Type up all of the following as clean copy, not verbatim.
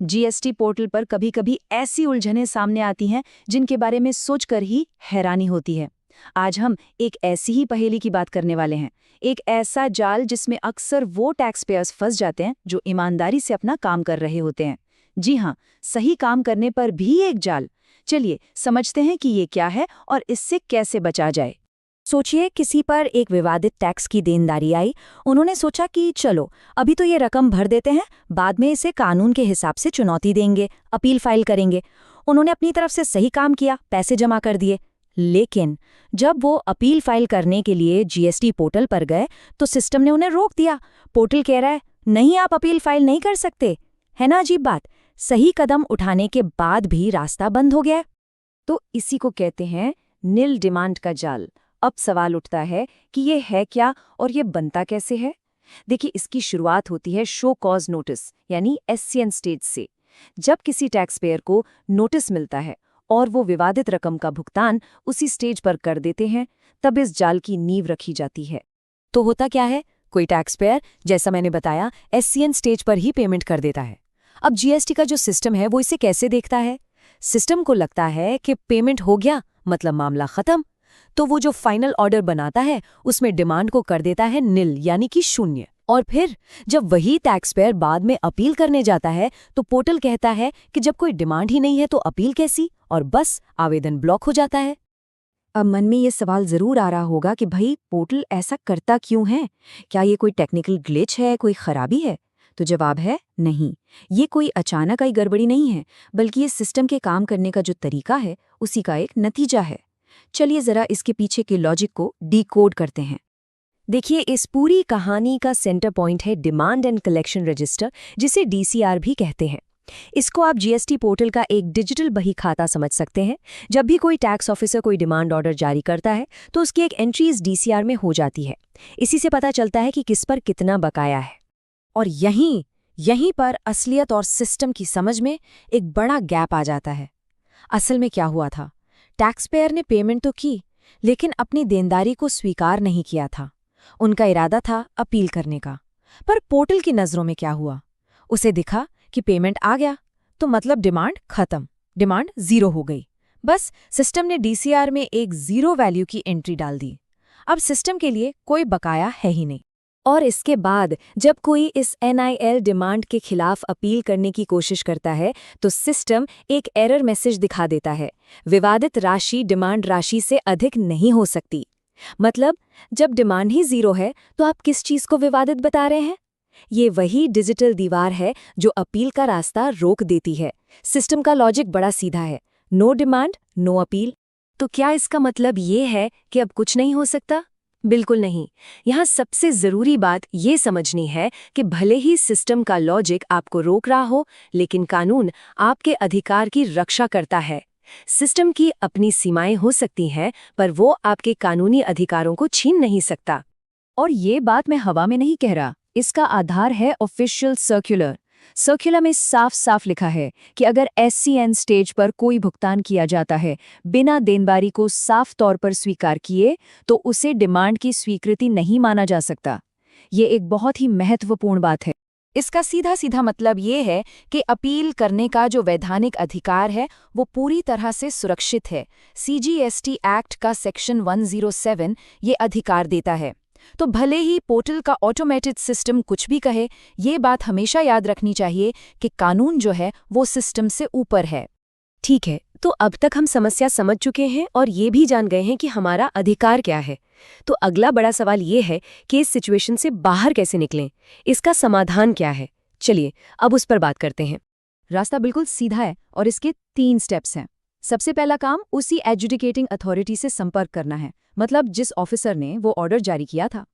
GST portal पर कभी-कभी ऐसी उलझनें सामने आती हैं जिनके बारे में सोचकर ही हैरानी होती है। आज हम एक ऐसी ही पहेली की बात करने वाले हैं। एक ऐसा जाल जिसमें अक्सर वो टैक्स पेयर्स फंस जाते हैं जो ईमानदारी से अपना काम कर रहे होते हैं। जी हाँ, सही काम करने पर भी एक जाल। चलिए समझते हैं कि ये क्या है और इससे कैसे बचा जाए। सोचिए किसी पर एक विवादित टैक्स की देनदारी आई। उन्होंने सोचा कि चलो अभी तो ये रकम भर देते हैं, बाद में इसे कानून के हिसाब से चुनौती देंगे, अपील फाइल करेंगे। उन्होंने अपनी तरफ से सही काम किया, पैसे जमा कर दिए। लेकिन जब वो अपील फाइल करने के लिए जीएसटी पोर्टल पर गए तो सिस्टम ने उन्हें रोक दिया। पोर्टल कह रहा है नहीं, आप अपील फाइल नहीं कर सकते। है ना अजीब बात। सही कदम उठाने के बाद भी रास्ता बंद हो गया। तो इसी को कहते हैं नील डिमांड का जाल। अब सवाल उठता है कि ये है क्या और ये बनता कैसे है। देखिए, इसकी शुरुआत होती है शो कॉज नोटिस यानी एससीएन स्टेज से। जब किसी टैक्स पेयर को नोटिस मिलता है और वो विवादित रकम का भुगतान उसी स्टेज पर कर देते हैं, तब इस जाल की नींव रखी जाती है। तो होता क्या है, कोई टैक्स पेयर जैसा मैंने बताया एससीएन स्टेज पर ही पेमेंट कर देता है। अब जीएसटी का जो सिस्टम है वो इसे कैसे देखता है? सिस्टम को लगता है कि पेमेंट हो गया मतलब मामला खत्म, तो वो जो फाइनल ऑर्डर बनाता है उसमें डिमांड को कर देता है निल यानी कि शून्य। और फिर जब वही टैक्स पेयर बाद में अपील करने जाता है तो पोर्टल कहता है कि जब कोई डिमांड ही नहीं है तो अपील कैसी, और बस आवेदन ब्लॉक हो जाता है। अब मन में ये सवाल जरूर आ रहा होगा कि भाई पोर्टल ऐसा करता क्यों है? क्या ये कोई टेक्निकल ग्लिच है, कोई खराबी है? तो जवाब है नहीं। ये कोई अचानक आई गड़बड़ी नहीं है, बल्कि ये सिस्टम के काम करने का जो तरीका है उसी का एक नतीजा है। चलिए जरा इसके पीछे के लॉजिक को डिकोड करते हैं। देखिए, इस पूरी कहानी का सेंटर पॉइंट है डिमांड एंड कलेक्शन रजिस्टर, जिसे डीसीआर भी कहते हैं। इसको आप जीएसटी पोर्टल का एक डिजिटल बही खाता समझ सकते हैं। जब भी कोई टैक्स ऑफिसर कोई डिमांड ऑर्डर जारी करता है तो उसकी एक एंट्री इस डीसीआर में हो जाती है। इसी से पता चलता है कि किस पर कितना बकाया है। और यहीं पर असलियत और सिस्टम की समझ में एक बड़ा गैप आ जाता है। असल में क्या हुआ था, टैक्स पेयर ने पेमेंट तो की लेकिन अपनी देनदारी को स्वीकार नहीं किया था। उनका इरादा था अपील करने का। पर पोर्टल की नज़रों में क्या हुआ, उसे दिखा कि पेमेंट आ गया तो मतलब डिमांड खत्म, डिमांड ज़ीरो हो गई। बस सिस्टम ने डीसीआर में एक ज़ीरो वैल्यू की एंट्री डाल दी। अब सिस्टम के लिए कोई बकाया है ही नहीं। और इसके बाद जब कोई इस एनआईएल डिमांड के खिलाफ अपील करने की कोशिश करता है तो सिस्टम एक एरर मैसेज दिखा देता है, विवादित राशि डिमांड राशि से अधिक नहीं हो सकती। मतलब जब डिमांड ही ज़ीरो है तो आप किस चीज़ को विवादित बता रहे हैं? ये वही डिजिटल दीवार है जो अपील का रास्ता रोक देती है। सिस्टम का लॉजिक बड़ा सीधा है, नो डिमांड नो अपील। तो क्या इसका मतलब ये है कि अब कुछ नहीं हो सकता? बिल्कुल नहीं। यहाँ सबसे ज़रूरी बात ये समझनी है कि भले ही सिस्टम का लॉजिक आपको रोक रहा हो, लेकिन कानून आपके अधिकार की रक्षा करता है। सिस्टम की अपनी सीमाएं हो सकती हैं, पर वो आपके कानूनी अधिकारों को छीन नहीं सकता। और ये बात मैं हवा में नहीं कह रहा, इसका आधार है ऑफिशियल सर्कुलर। सर्कुलर में साफ साफ लिखा है कि अगर एससीएन स्टेज पर कोई भुगतान किया जाता है बिना देनदारी को साफ तौर पर स्वीकार किए, तो उसे डिमांड की स्वीकृति नहीं माना जा सकता। ये एक बहुत ही महत्वपूर्ण बात है। इसका सीधा सीधा मतलब ये है कि अपील करने का जो वैधानिक अधिकार है वो पूरी तरह से सुरक्षित है। सीजीएसटी एक्ट का सेक्शन 107 ये अधिकार देता है। तो भले ही पोर्टल का ऑटोमेटेड सिस्टम कुछ भी कहे, ये बात हमेशा याद रखनी चाहिए कि कानून जो है वो सिस्टम से ऊपर है। ठीक है, तो अब तक हम समस्या समझ चुके हैं और ये भी जान गए हैं कि हमारा अधिकार क्या है। तो अगला बड़ा सवाल ये है कि इस सिचुएशन से बाहर कैसे निकलें, इसका समाधान क्या है। चलिए अब उस पर बात करते हैं। रास्ता बिल्कुल सीधा है और इसके 3 स्टेप्स हैं। सबसे पहला काम उसी एडजुडिकेटिंग अथॉरिटी से संपर्क करना है, मतलब जिस ऑफिसर ने वो ऑर्डर जारी किया था।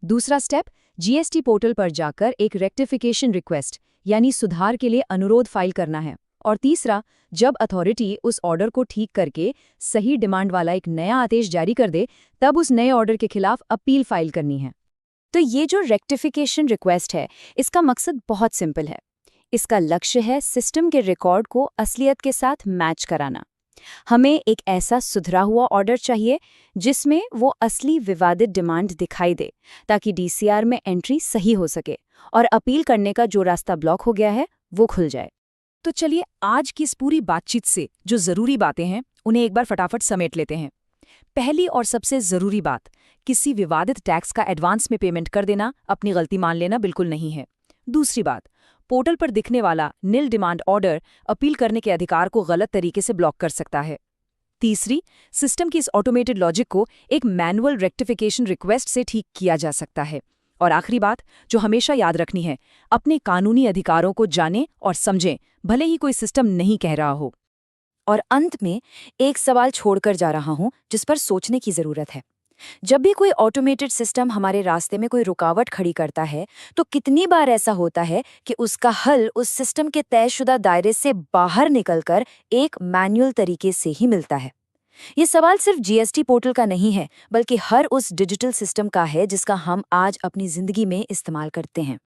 दूसरा स्टेप, जीएसटी पोर्टल पर जाकर एक रेक्टिफिकेशन रिक्वेस्ट यानी सुधार के लिए अनुरोध फाइल करना है। और तीसरा, जब अथॉरिटी उस ऑर्डर को ठीक करके सही डिमांड वाला एक नया आदेश जारी कर दे, तब उस नए ऑर्डर के खिलाफ अपील फाइल करनी है। तो ये जो रेक्टिफिकेशन रिक्वेस्ट है, इसका मकसद बहुत सिंपल है। इसका लक्ष्य है सिस्टम के रिकॉर्ड को असलियत के साथ मैच कराना। हमें एक ऐसा सुधरा हुआ ऑर्डर चाहिए जिसमें वो असली विवादित डिमांड दिखाई दे, ताकि डीसीआर में एंट्री सही हो सके और अपील करने का जो रास्ता ब्लॉक हो गया है वो खुल जाए। तो चलिए आज की इस पूरी बातचीत से जो ज़रूरी बातें हैं उन्हें एक बार फटाफट समेट लेते हैं। पहली और सबसे ज़रूरी बात, किसी विवादित टैक्स का एडवांस में पेमेंट कर देना, अपनी गलती मान लेना बिल्कुल नहीं है। दूसरी बात, पोर्टल पर दिखने वाला निल डिमांड ऑर्डर अपील करने के अधिकार को गलत तरीके से ब्लॉक कर सकता है। तीसरी, सिस्टम की इस ऑटोमेटेड लॉजिक को एक मैनुअल रेक्टिफिकेशन रिक्वेस्ट से ठीक किया जा सकता है। और आखिरी बात जो हमेशा याद रखनी है, अपने कानूनी अधिकारों को जानें और समझें, भले ही कोई सिस्टम नहीं कह रहा हो। और अंत में एक सवाल छोड़कर जा रहा हूं जिस पर सोचने की जरूरत है। जब भी कोई ऑटोमेटेड सिस्टम हमारे रास्ते में कोई रुकावट खड़ी करता है, तो कितनी बार ऐसा होता है कि उसका हल उस सिस्टम के तयशुदा दायरे से बाहर निकलकर एक मैनुअल तरीके से ही मिलता है। ये सवाल सिर्फ जीएसटी पोर्टल का नहीं है, बल्कि हर उस डिजिटल सिस्टम का है जिसका हम आज अपनी जिंदगी में इस्तेमाल करते हैं।